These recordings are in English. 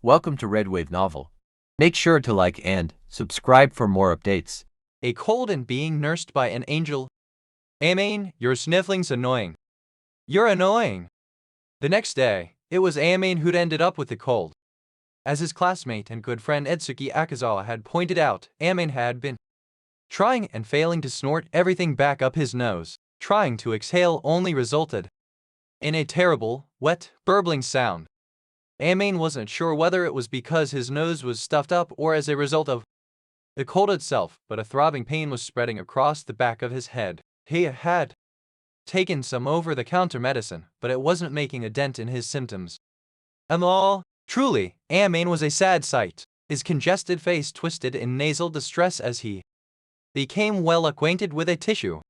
Welcome to Red Wave Novel. Make sure to like and subscribe for more updates. A cold and being nursed by an angel. Amain, your sniffling's annoying. You're annoying. The next day, it was Amain who'd ended up with the cold. As his classmate and good friend Etsuki Akazawa had pointed out, Amain had been trying and failing to snort everything back up his nose. Trying to exhale only resulted in a terrible, wet, burbling sound. Amain wasn't sure whether it was because his nose was stuffed up or as a result of the cold itself, but a throbbing pain was spreading across the back of his head. He had taken some over-the-counter medicine, but it wasn't making a dent in his symptoms. Truly, Amain was a sad sight, his congested face twisted in nasal distress as he became well acquainted with a tissue.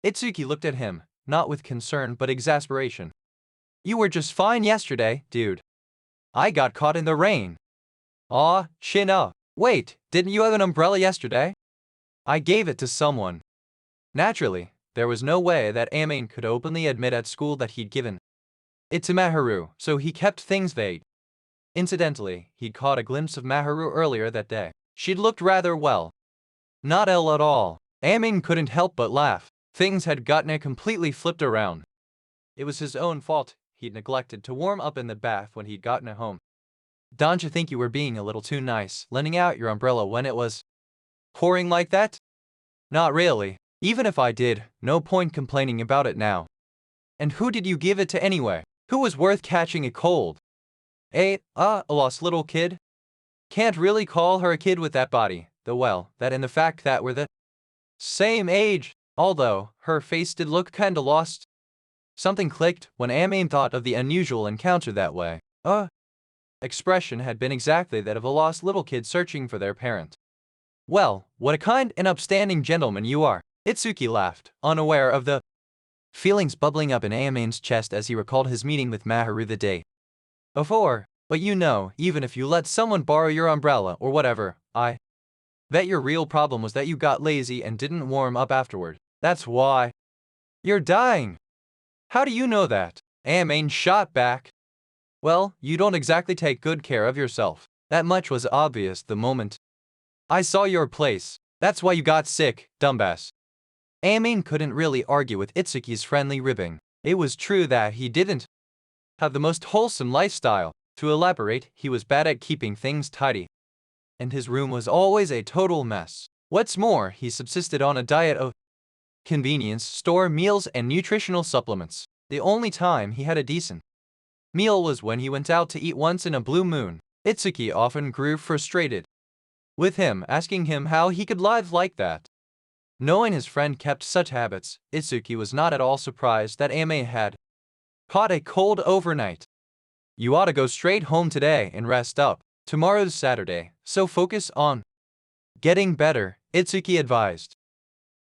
Itsuki looked at him, not with concern but exasperation. You were just fine yesterday, dude. I got caught in the rain. Aw, chin up. Wait, didn't you have an umbrella yesterday? I gave it to someone. Naturally, there was no way that Amain could openly admit at school that he'd given it to Maharu, so he kept things vague. Incidentally, he'd caught a glimpse of Maharu earlier that day. She'd looked rather well. Not ill at all. Amain couldn't help but laugh. Things had gotten it completely flipped around. It was his own fault. He'd neglected to warm up in the bath when he'd gotten it home. Don't you think you were being a little too nice, lending out your umbrella when it was pouring like that? Not really. Even if I did, no point complaining about it now. And who did you give it to anyway? Who was worth catching a cold? A lost little kid? Can't really call her a kid with that body, though well, that and the fact that we're the same age. Although, her face did look kinda lost. Something clicked when Amain thought of the unusual encounter that way. Expression had been exactly that of a lost little kid searching for their parent. Well, what a kind and upstanding gentleman you are. Itsuki laughed, unaware of the feelings bubbling up in Amain's chest as he recalled his meeting with Maharu the day before. But you know, even if you let someone borrow your umbrella or whatever, I bet your real problem was that you got lazy and didn't warm up afterward. That's why you're dying. How do you know that? Amain shot back. Well, you don't exactly take good care of yourself. That much was obvious the moment I saw your place. That's why you got sick, dumbass. Amain couldn't really argue with Itsuki's friendly ribbing. It was true that he didn't have the most wholesome lifestyle. To elaborate, he was bad at keeping things tidy. And his room was always a total mess. What's more, he subsisted on a diet of convenience store meals and nutritional supplements. The only time he had a decent meal was when he went out to eat once in a blue moon. Itsuki often grew frustrated with him, asking him how he could live like that. Knowing his friend kept such habits, Itsuki was not at all surprised that Amain had caught a cold overnight. You ought to go straight home today and rest up. Tomorrow's Saturday, so focus on getting better, Itsuki advised.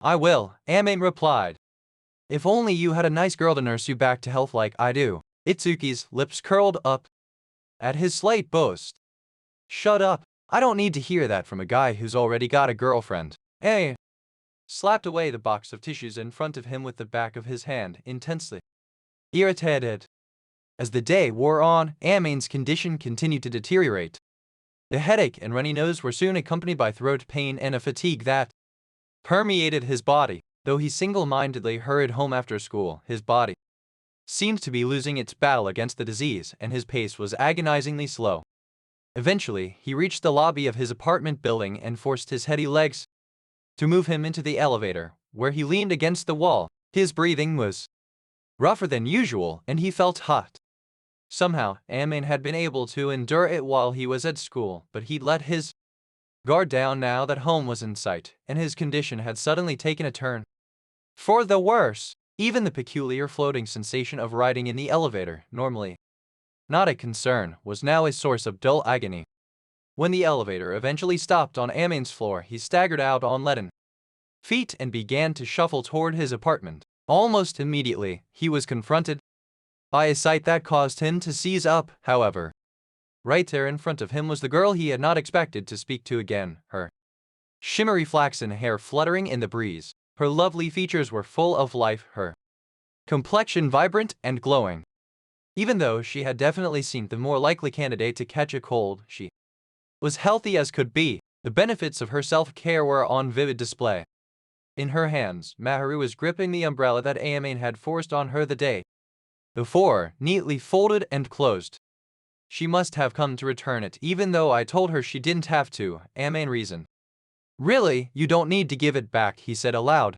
I will, Amain replied. If only you had a nice girl to nurse you back to health like I do. Itsuki's lips curled up at his slight boast. Shut up. I don't need to hear that from a guy who's already got a girlfriend. Hey! Slapped away the box of tissues in front of him with the back of his hand, intensely irritated. As the day wore on, Amain's condition continued to deteriorate. The headache and runny nose were soon accompanied by throat pain and a fatigue that permeated his body. Though he single-mindedly hurried home after school, his body seemed to be losing its battle against the disease, and his pace was agonizingly slow. Eventually, he reached the lobby of his apartment building and forced his heady legs to move him into the elevator, where he leaned against the wall. His breathing was rougher than usual, and he felt hot. Somehow, Amain had been able to endure it while he was at school, but he'd let his guard down now that home was in sight, and his condition had suddenly taken a turn for the worse. Even the peculiar floating sensation of riding in the elevator, normally not a concern, was now a source of dull agony. When the elevator eventually stopped on Amain's floor, he staggered out on leaden feet and began to shuffle toward his apartment. Almost immediately, he was confronted by a sight that caused him to seize up, however. Right there in front of him was the girl he had not expected to speak to again, her shimmery flaxen hair fluttering in the breeze. Her lovely features were full of life, her complexion vibrant and glowing. Even though she had definitely seemed the more likely candidate to catch a cold, she was healthy as could be. The benefits of her self-care were on vivid display. In her hands, Maharu was gripping the umbrella that Ayame had forced on her the day before, neatly folded and closed. She must have come to return it, even though I told her she didn't have to, Ayame reasoned. Really, you don't need to give it back, he said aloud.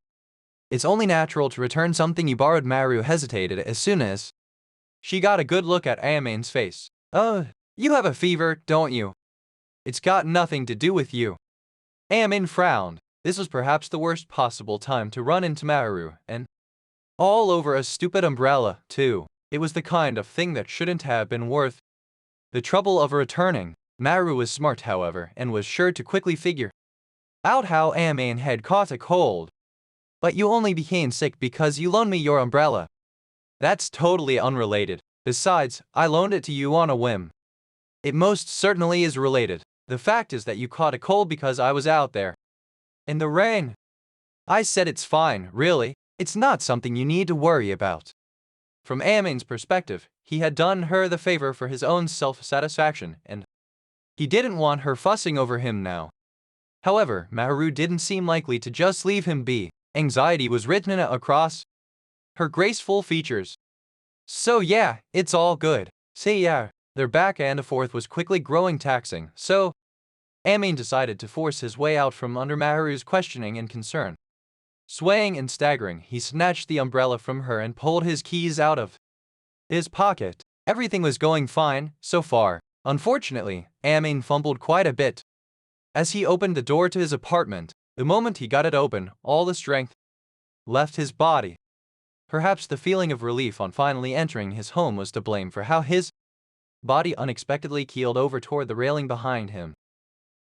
It's only natural to return something you borrowed. Maharu hesitated as soon as she got a good look at Ayame's face. Oh, you have a fever, don't you? It's got nothing to do with you. Ayame frowned. This was perhaps the worst possible time to run into Maharu, and all over a stupid umbrella, too. It was the kind of thing that shouldn't have been worth the trouble of returning. Maharu was smart, however, and was sure to quickly figure out how Ayame had caught a cold. But you only became sick because you loaned me your umbrella. That's totally unrelated. Besides, I loaned it to you on a whim. It most certainly is related. The fact is that you caught a cold because I was out there in the rain. I said it's fine, really. It's not something you need to worry about. From Ayame's perspective, he had done her the favor for his own self-satisfaction, and he didn't want her fussing over him now. However, Maharu didn't seem likely to just leave him be. Anxiety was written across her graceful features. So yeah, it's all good. Say yeah. Their back and forth was quickly growing taxing, so Ayame decided to force his way out from under Maharu's questioning and concern. Swaying and staggering, he snatched the umbrella from her and pulled his keys out of his pocket. Everything was going fine, so far. Unfortunately, Ayame fumbled quite a bit as he opened the door to his apartment. The moment he got it open, all the strength left his body. Perhaps the feeling of relief on finally entering his home was to blame for how his body unexpectedly keeled over toward the railing behind him.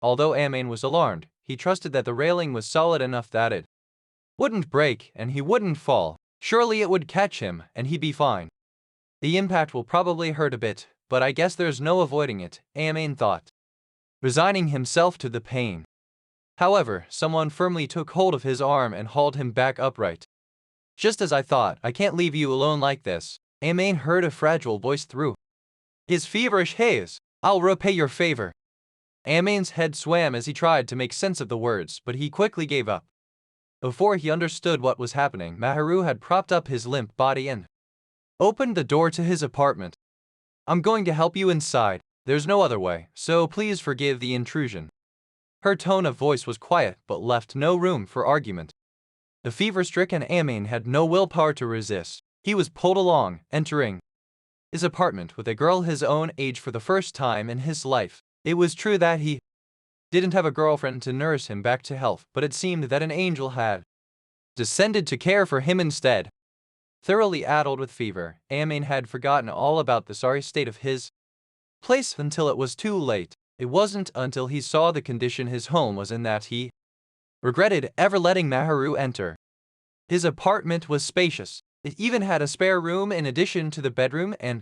Although Ayame was alarmed, he trusted that the railing was solid enough that it wouldn't break and he wouldn't fall. Surely it would catch him and he'd be fine. The impact will probably hurt a bit, but I guess there's no avoiding it, Ayame thought, resigning himself to the pain. However, someone firmly took hold of his arm and hauled him back upright. Just as I thought, I can't leave you alone like this. Ayame heard a fragile voice through his feverish haze. I'll repay your favor. Ayamen's head swam as he tried to make sense of the words, but he quickly gave up. Before he understood what was happening, Maharu had propped up his limp body and opened the door to his apartment. I'm going to help you inside. There's no other way, so please forgive the intrusion. Her tone of voice was quiet but left no room for argument. The fever-stricken Ayame had no willpower to resist. He was pulled along, entering his apartment with a girl his own age for the first time in his life. It was true that he didn't have a girlfriend to nurse him back to health, but it seemed that an angel had descended to care for him instead. Thoroughly addled with fever, Ayame had forgotten all about the sorry state of his place until it was too late. It wasn't until he saw the condition his home was in that he regretted ever letting Maharu enter. His apartment was spacious. It even had a spare room in addition to the bedroom and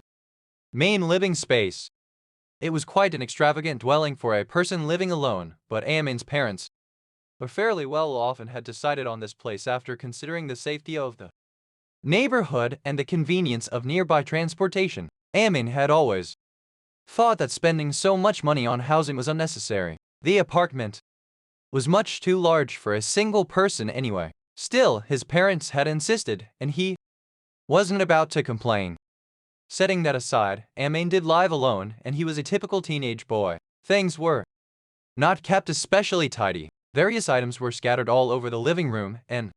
main living space. It was quite an extravagant dwelling for a person living alone, but Ayamen's parents were fairly well off and had decided on this place after considering the safety of the neighborhood and the convenience of nearby transportation. Ayame had always thought that spending so much money on housing was unnecessary. The apartment was much too large for a single person anyway. Still, his parents had insisted, and he wasn't about to complain. Setting that aside, Ayame did live alone, and he was a typical teenage boy. Things were not kept especially tidy. Various items were scattered all over the living room, and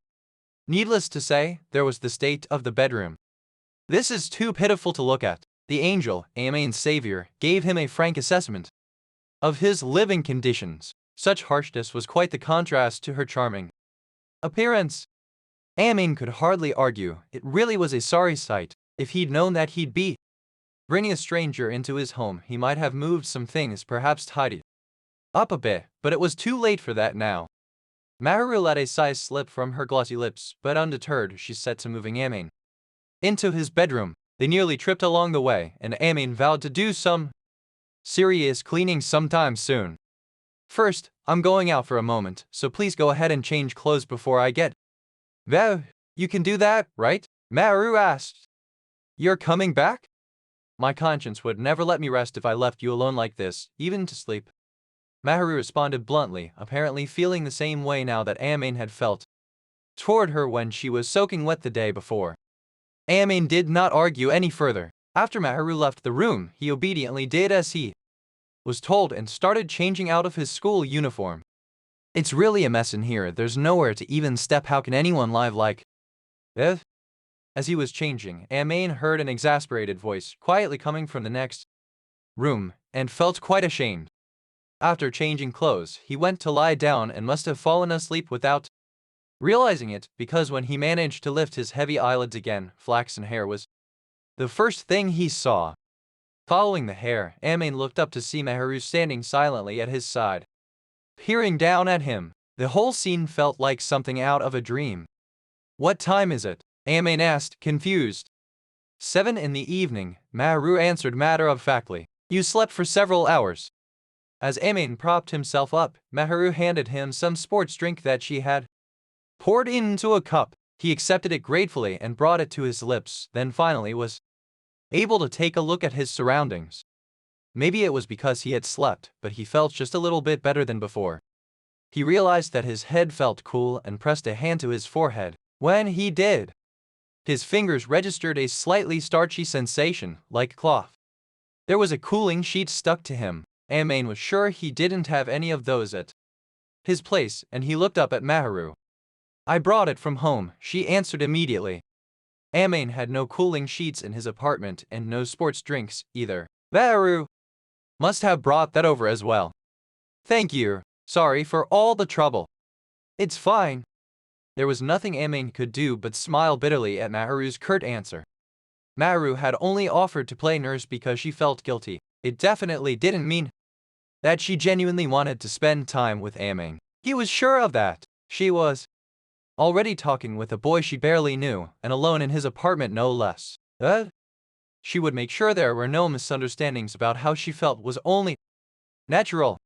needless to say, there was the state of the bedroom. This is too pitiful to look at. The angel, Ayamen's savior, gave him a frank assessment of his living conditions. Such harshness was quite the contrast to her charming appearance. Ayame could hardly argue. It really was a sorry sight. If he'd known that he'd be bringing a stranger into his home, he might have moved some things, perhaps tidied up a bit, but it was too late for that now. Maharu let a sigh slip from her glossy lips, but undeterred, she set to moving Ayame into his bedroom. They nearly tripped along the way, and Ayame vowed to do some serious cleaning sometime soon. First, I'm going out for a moment, so please go ahead and change clothes before I get. Well, you can do that, right? Maharu asked. You're coming back? My conscience would never let me rest if I left you alone like this, even to sleep. Maharu responded bluntly, apparently feeling the same way now that Amane had felt toward her when she was soaking wet the day before. Amane did not argue any further. After Maharu left the room, he obediently did as he was told and started changing out of his school uniform. It's really a mess in here, there's nowhere to even step, how can anyone live like this? As he was changing, Amane heard an exasperated voice quietly coming from the next room, and felt quite ashamed. After changing clothes, he went to lie down and must have fallen asleep without realizing it, because when he managed to lift his heavy eyelids again, flaxen hair was the first thing he saw. Following the hair, Amane looked up to see Maharu standing silently at his side, peering down at him. The whole scene felt like something out of a dream. What time is it? Amane asked, confused. 7 in the evening, Maharu answered matter-of-factly. You slept for several hours. As Amane propped himself up, Maharu handed him some sports drink that she had poured into a cup. He accepted it gratefully and brought it to his lips, then finally was able to take a look at his surroundings. Maybe it was because he had slept, but he felt just a little bit better than before. He realized that his head felt cool and pressed a hand to his forehead. When he did, his fingers registered a slightly starchy sensation, like cloth. There was a cooling sheet stuck to him. Amane was sure he didn't have any of those at his place, and he looked up at Maharu. I brought it from home, she answered immediately. Amane had no cooling sheets in his apartment and no sports drinks either. Maharu must have brought that over as well. Thank you. Sorry for all the trouble. It's fine. There was nothing Amane could do but smile bitterly at Maharu's curt answer. Maharu had only offered to play nurse because she felt guilty. It definitely didn't mean that she genuinely wanted to spend time with Amane. He was sure of that. She was already talking with a boy she barely knew, and alone in his apartment no less. She would make sure there were no misunderstandings about how she felt was only natural.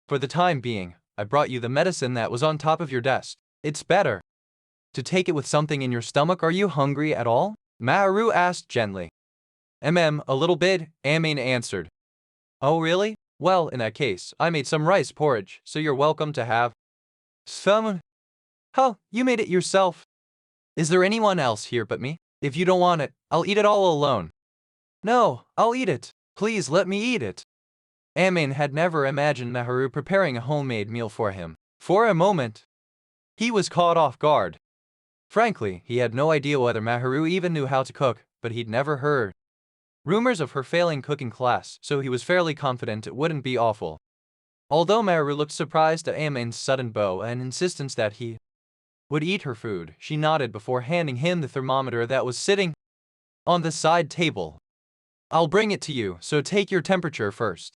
For the time being, I brought you the medicine that was on top of your desk. It's better to take it with something in your stomach. Are you hungry at all? Maharu asked gently. A little bit, Amane answered. Oh really? Well, in that case, I made some rice porridge, so you're welcome to have some. Oh, you made it yourself. Is there anyone else here but me? If you don't want it, I'll eat it all alone. No, I'll eat it. Please let me eat it. Amane had never imagined Maharu preparing a homemade meal for him. For a moment, he was caught off guard. Frankly, he had no idea whether Maharu even knew how to cook, but he'd never heard rumors of her failing cooking class, so he was fairly confident it wouldn't be awful. Although Maharu looked surprised at Amane's sudden bow and insistence that he would eat her food, she nodded before handing him the thermometer that was sitting on the side table. I'll bring it to you, so take your temperature first.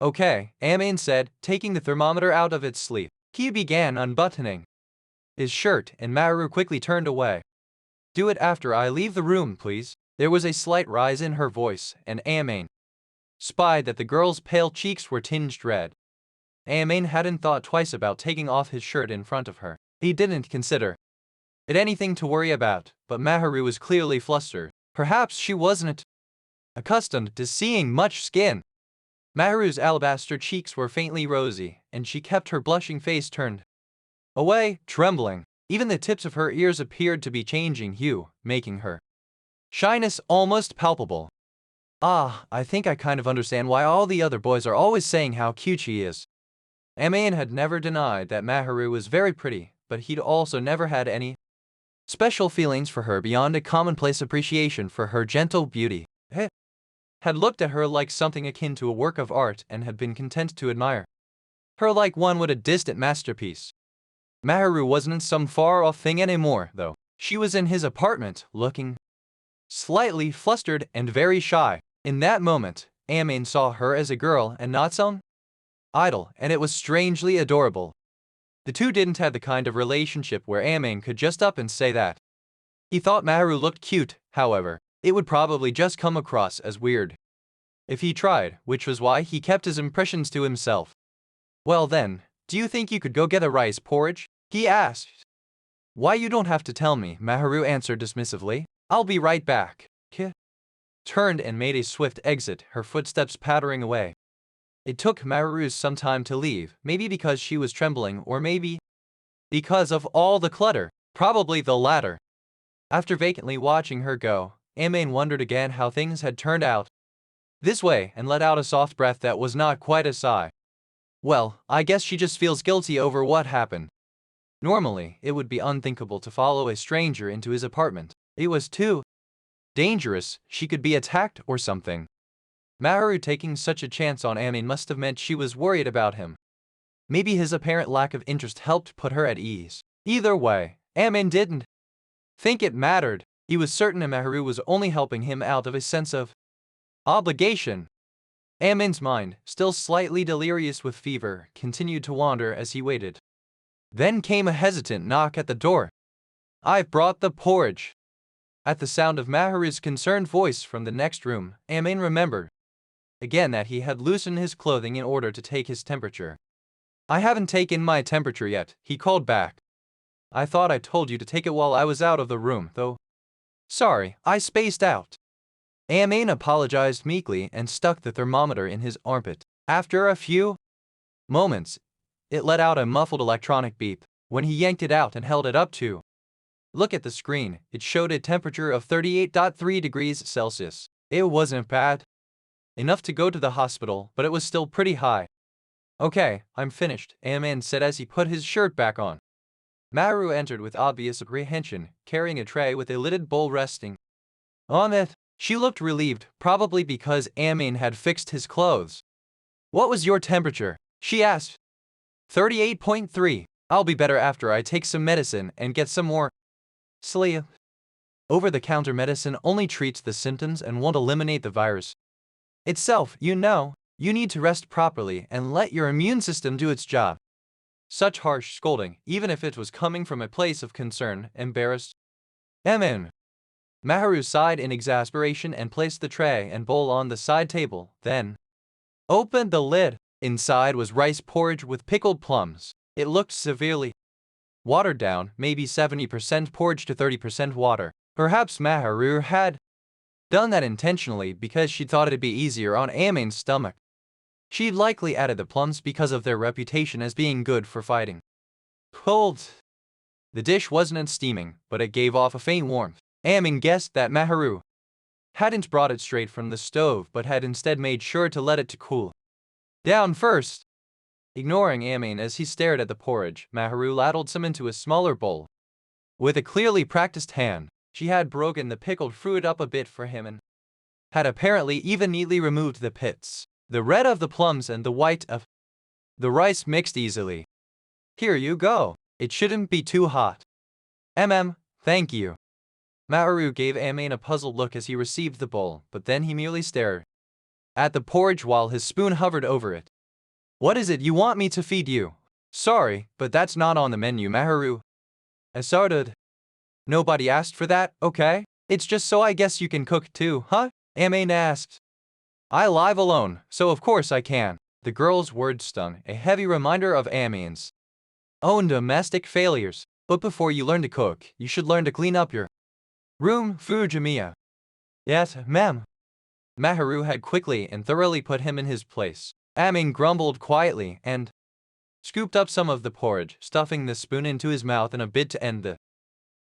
Okay, Amane said, taking the thermometer out of its sleeve. He began unbuttoning his shirt, and Maharu quickly turned away. Do it after I leave the room, please. There was a slight rise in her voice, and Amane spied that the girl's pale cheeks were tinged red. Amane hadn't thought twice about taking off his shirt in front of her. He didn't consider it anything to worry about, but Maharu was clearly flustered. Perhaps she wasn't accustomed to seeing much skin. Maharu's alabaster cheeks were faintly rosy, and she kept her blushing face turned away, trembling. Even the tips of her ears appeared to be changing hue, making her shyness almost palpable. Ah, I think I kind of understand why all the other boys are always saying how cute she is. Amane had never denied that Maharu was very pretty, but he'd also never had any special feelings for her beyond a commonplace appreciation for her gentle beauty. He had looked at her like something akin to a work of art and had been content to admire her like one would a distant masterpiece. Maharu wasn't some far-off thing anymore, though. She was in his apartment, looking slightly flustered and very shy. In that moment, Amane saw her as a girl and not some idol, and it was strangely adorable. The two didn't have the kind of relationship where Amane could just up and say that he thought Maharu looked cute, however. It would probably just come across as weird if he tried, which was why he kept his impressions to himself. Well then, do you think you could go get a rice porridge? He asked. Why, you don't have to tell me, Maharu answered dismissively. I'll be right back. turned and made a swift exit, her footsteps pattering away. It took Maru some time to leave, maybe because she was trembling or maybe because of all the clutter, probably the latter. After vacantly watching her go, Amain wondered again how things had turned out this way and let out a soft breath that was not quite a sigh. Well, I guess she just feels guilty over what happened. Normally, it would be unthinkable to follow a stranger into his apartment. It was too dangerous, she could be attacked or something. Maharu taking such a chance on Amain must have meant she was worried about him. Maybe his apparent lack of interest helped put her at ease. Either way, Amain didn't think it mattered. He was certain Maharu was only helping him out of a sense of obligation. Amain's mind, still slightly delirious with fever, continued to wander as he waited. Then came a hesitant knock at the door. "I've brought the porridge." At the sound of Maharu's concerned voice from the next room, Amain remembered again that he had loosened his clothing in order to take his temperature. "I haven't taken my temperature yet," he called back. "I thought I told you to take it while I was out of the room, though. Sorry, I spaced out." Amain apologized meekly and stuck the thermometer in his armpit. After a few moments, it let out a muffled electronic beep. When he yanked it out and held it up to look at the screen, it showed a temperature of 38.3 degrees Celsius. It wasn't bad enough to go to the hospital, but it was still pretty high. "Okay, I'm finished," Amain said as he put his shirt back on. Maru entered with obvious apprehension, carrying a tray with a lidded bowl resting on it. She looked relieved, probably because Amain had fixed his clothes. "What was your temperature?" she asked. 38.3. "I'll be better after I take some medicine and get some more sleep." Over-the-counter medicine only treats the symptoms and won't eliminate the virus itself, you know. You need to rest properly and let your immune system do its job. Such harsh scolding, even if it was coming from a place of concern, embarrassed Amain. Maharu sighed in exasperation and placed the tray and bowl on the side table, then opened the lid. Inside was rice porridge with pickled plums. It looked severely watered down, maybe 70% porridge to 30% water. Perhaps Maharu had done that intentionally because she thought it'd be easier on Amain's stomach. She'd likely added the plums because of their reputation as being good for fighting cold. The dish wasn't steaming, but it gave off a faint warmth. Amain guessed that Maharu hadn't brought it straight from the stove but had instead made sure to let it to cool down first. Ignoring Amain as he stared at the porridge, Maharu ladled some into a smaller bowl. With a clearly practiced hand, she had broken the pickled fruit up a bit for him and had apparently even neatly removed the pits. The red of the plums and the white of the rice mixed easily. "Here you go. It shouldn't be too hot." Thank you." Maharu gave Amain a puzzled look as he received the bowl, but then he merely stared at the porridge while his spoon hovered over it. "What is it you want me to feed you?" "Sorry, but that's not on the menu," Maharu asserted. "Nobody asked for that, okay? It's just so I guess you can cook too, huh?" Amain asked. "I live alone, so of course I can." The girl's words stung, a heavy reminder of Amain's own domestic failures. "But before you learn to cook, you should learn to clean up your room, Fujimiya." "Yes, ma'am." Maharu had quickly and thoroughly put him in his place. Amain grumbled quietly and scooped up some of the porridge, stuffing the spoon into his mouth in a bid to end the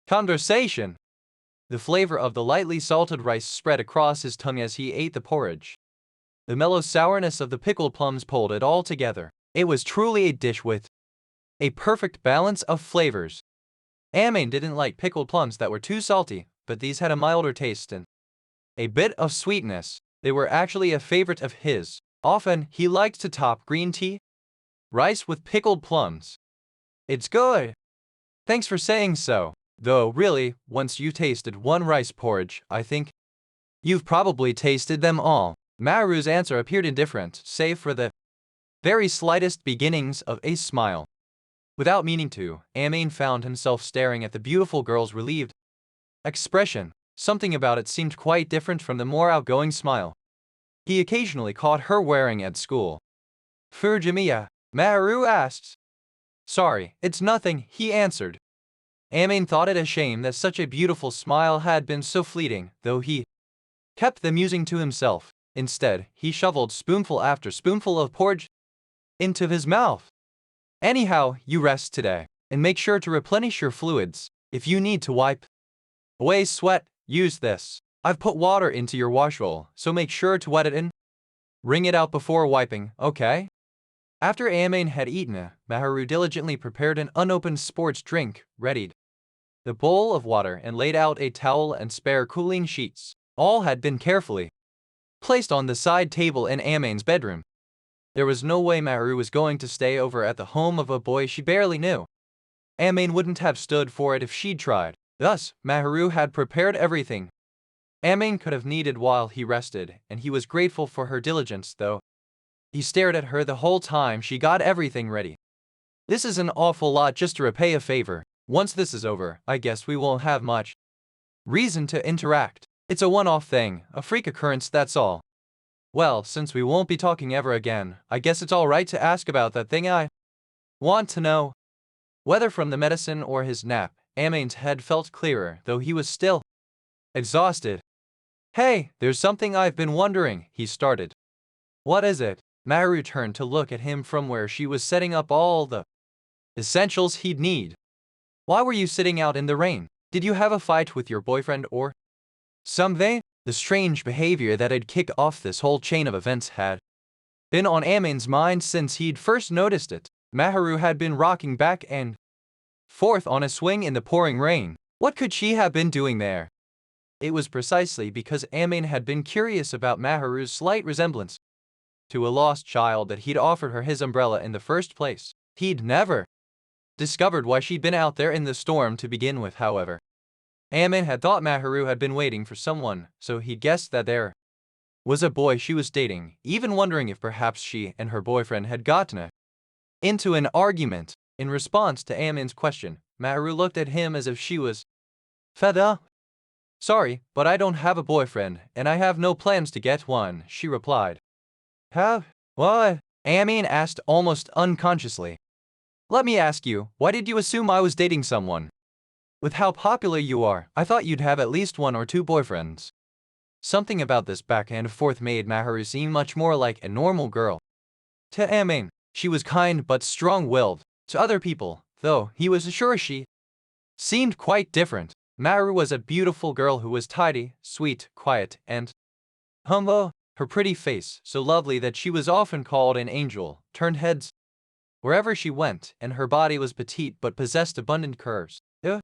conversation. The flavor of the lightly salted rice spread across his tongue as he ate the porridge. The mellow sourness of the pickled plums pulled it all together. It was truly a dish with a perfect balance of flavors. Amain didn't like pickled plums that were too salty, but these had a milder taste and a bit of sweetness. They were actually a favorite of his. Often, he liked to top green tea, rice with pickled plums. "It's good." "Thanks for saying so. Though really, once you tasted one rice porridge, I think you've probably tasted them all." Maru's answer appeared indifferent, save for the very slightest beginnings of a smile. Without meaning to, Amain found himself staring at the beautiful girl's relieved expression. Something about it seemed quite different from the more outgoing smile he occasionally caught her wearing at school. "Fujimiya?" Maru asked. "Sorry, it's nothing," he answered. Amain thought it a shame that such a beautiful smile had been so fleeting, though he kept the musing to himself. Instead, he shoveled spoonful after spoonful of porridge into his mouth. Anyhow, you rest today, and make sure to replenish your fluids. If you need to wipe away sweat, use this. I've put water into your wash bowl, so make sure to wet it in. Wring it out before wiping, okay? After Amen had eaten, Maharu diligently prepared an unopened sports drink, readied the bowl of water and laid out a towel and spare cooling sheets. All had been carefully placed on the side table in Amen's bedroom. There was no way Maharu was going to stay over at the home of a boy she barely knew. Amen wouldn't have stood for it if she'd tried. Thus, Maharu had prepared everything Amen could have needed while he rested, and he was grateful for her diligence, though. He stared at her the whole time she got everything ready. This is an awful lot just to repay a favor. Once this is over, I guess we won't have much reason to interact. It's a one-off thing, a freak occurrence, that's all. Well, since we won't be talking ever again, I guess it's all right to ask about that thing I want to know. Whether from the medicine or his nap, Amen's head felt clearer, though he was still exhausted. Hey, there's something I've been wondering, he started. What is it? Maharu turned to look at him from where she was setting up all the essentials he'd need. Why were you sitting out in the rain? Did you have a fight with your boyfriend or something? The strange behavior that had kicked off this whole chain of events had been on Amen's mind since he'd first noticed it. Maharu had been rocking back and forth on a swing in the pouring rain. What could she have been doing there? It was precisely because Amen had been curious about Maharu's slight resemblance to a lost child that he'd offered her his umbrella in the first place. He'd never discovered why she'd been out there in the storm to begin with, however. Amen had thought Maharu had been waiting for someone, so he'd guessed that there was a boy she was dating, even wondering if perhaps she and her boyfriend had gotten into an argument. In response to Amen's question, Maharu looked at him as if she was fed up. Sorry, but I don't have a boyfriend, and I have no plans to get one, she replied. Have? What? Amen asked almost unconsciously. Let me ask you, why did you assume I was dating someone? With how popular you are, I thought you'd have at least 1 or 2 boyfriends. Something about this back and forth made Maharu seem much more like a normal girl. To Amen, she was kind but strong-willed. To other people, though, he was sure she seemed quite different. Maharu was a beautiful girl who was tidy, sweet, quiet, and humble. Her pretty face, so lovely that she was often called an angel, turned heads wherever she went, and her body was petite but possessed abundant curves. The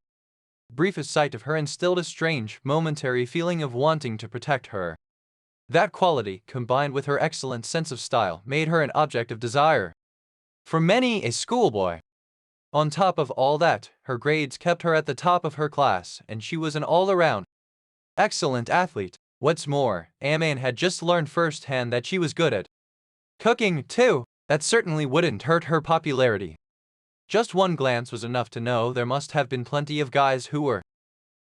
briefest sight of her instilled a strange, momentary feeling of wanting to protect her. That quality, combined with her excellent sense of style, made her an object of desire for many a schoolboy. On top of all that, her grades kept her at the top of her class, and she was an all-around excellent athlete. What's more, Amen had just learned firsthand that she was good at cooking, too. That certainly wouldn't hurt her popularity. Just one glance was enough to know there must have been plenty of guys who were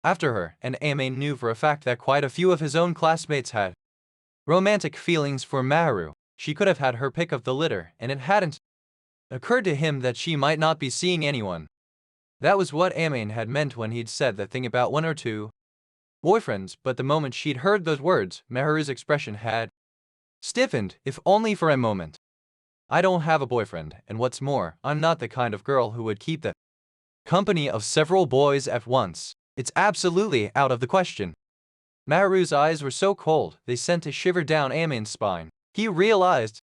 after her, and Amen knew for a fact that quite a few of his own classmates had romantic feelings for Maharu. She could have had her pick of the litter, and it hadn't occurred to him that she might not be seeing anyone. That was what Amen had meant when he'd said that thing about 1 or 2 boyfriends, but the moment she'd heard those words, Maharu's expression had stiffened, if only for a moment. I don't have a boyfriend, and what's more, I'm not the kind of girl who would keep the company of several boys at once. It's absolutely out of the question. Maharu's eyes were so cold, they sent a shiver down Amen's spine. He realized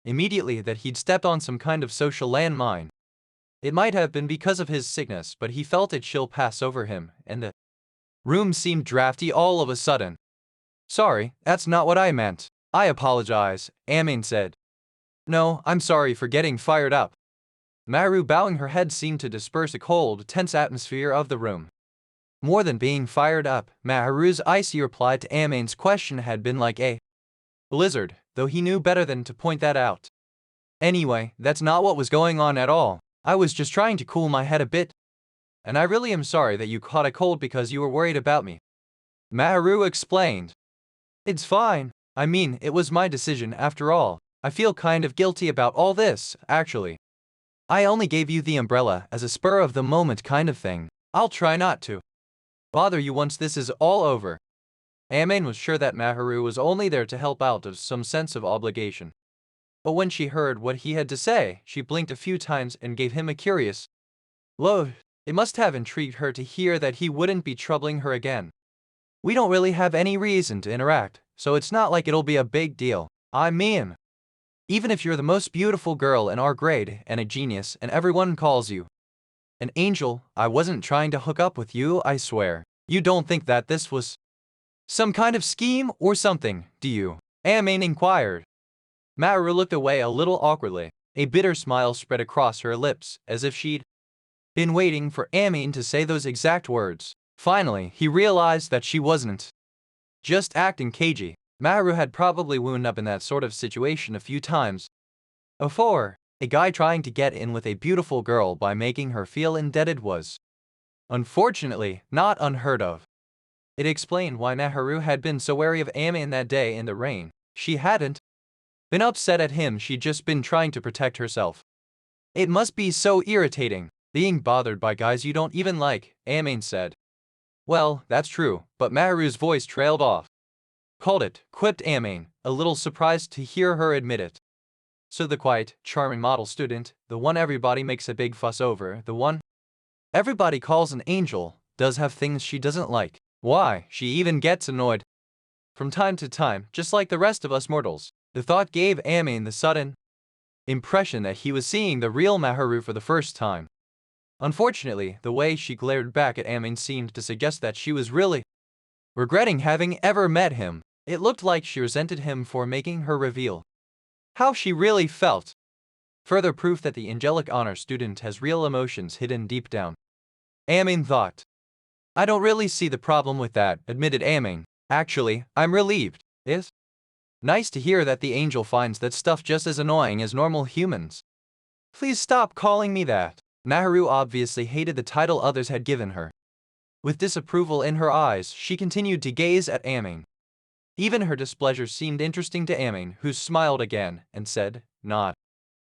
immediately that he'd stepped on some kind of social landmine. It might have been because of his sickness, but he felt a chill pass over him, and the room seemed drafty all of a sudden. Sorry, that's not what I meant. I apologize, Amen said. No, I'm sorry for getting fired up. Maharu, bowing her head, seemed to disperse a cold, tense atmosphere of the room. More than being fired up, Maharu's icy reply to Amen's question had been like a blizzard, though he knew better than to point that out. Anyway, that's not what was going on at all. I was just trying to cool my head a bit. And I really am sorry that you caught a cold because you were worried about me. Maharu explained. It's fine. I mean, it was my decision after all. I feel kind of guilty about all this, actually. I only gave you the umbrella as a spur-of-the-moment kind of thing. I'll try not to bother you once this is all over. Amain was sure that Maharu was only there to help out of some sense of obligation. But when she heard what he had to say, she blinked a few times and gave him a curious look. It must have intrigued her to hear that he wouldn't be troubling her again. We don't really have any reason to interact, so it's not like it'll be a big deal. I mean, even if you're the most beautiful girl in our grade and a genius and everyone calls you an angel, I wasn't trying to hook up with you, I swear. You don't think that this was some kind of scheme or something, do you? Amain inquired. Maru looked away a little awkwardly. A bitter smile spread across her lips, as if she'd been waiting for Amain to say those exact words. Finally, he realized that she wasn't just acting cagey. Maru had probably wound up in that sort of situation a few times before. A guy trying to get in with a beautiful girl by making her feel indebted was, unfortunately, not unheard of. It explained why Maharu had been so wary of Amain that day in the rain. She hadn't been upset at him, she'd just been trying to protect herself. It must be so irritating, being bothered by guys you don't even like, Amain said. Well, that's true, but Maharu's voice trailed off. Called it, quipped Amain, a little surprised to hear her admit it. So the quiet, charming model student, the one everybody makes a big fuss over, the one everybody calls an angel, does have things she doesn't like. Why, she even gets annoyed from time to time, just like the rest of us mortals. The thought gave Amain the sudden impression that he was seeing the real Maharu for the first time. Unfortunately, the way she glared back at Amain seemed to suggest that she was really regretting having ever met him. It looked like she resented him for making her reveal how she really felt. Further proof that the angelic honor student has real emotions hidden deep down, Amain thought. I don't really see the problem with that, admitted Amain. Actually, I'm relieved. It's nice to hear that the angel finds that stuff just as annoying as normal humans. Please stop calling me that. Maharu obviously hated the title others had given her. With disapproval in her eyes, she continued to gaze at Amain. Even her displeasure seemed interesting to Amain, who smiled again and said, not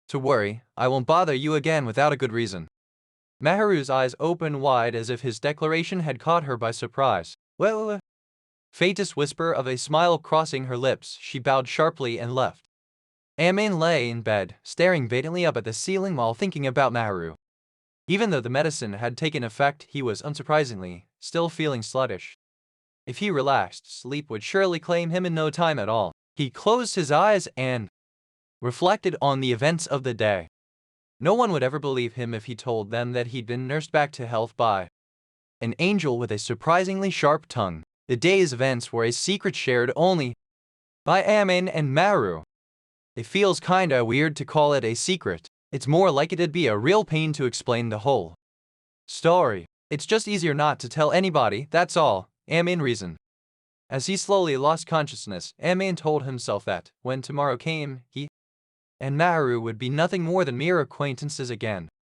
to worry, I won't bother you again without a good reason. Maharu's eyes opened wide as if his declaration had caught her by surprise. Well, faintest whisper of a smile crossing her lips, she bowed sharply and left. Amain lay in bed, staring vacantly up at the ceiling while thinking about Maharu. Even though the medicine had taken effect, he was, unsurprisingly, still feeling sluggish. If he relaxed, sleep would surely claim him in no time at all. He closed his eyes and reflected on the events of the day. No one would ever believe him if he told them that he'd been nursed back to health by an angel with a surprisingly sharp tongue. The day's events were a secret shared only by Amain and Maharu. It feels kinda weird to call it a secret. It's more like it'd be a real pain to explain the whole story. It's just easier not to tell anybody, that's all, Amain reasoned. As he slowly lost consciousness, Amain told himself that, when tomorrow came, he and Maharu would be nothing more than mere acquaintances again.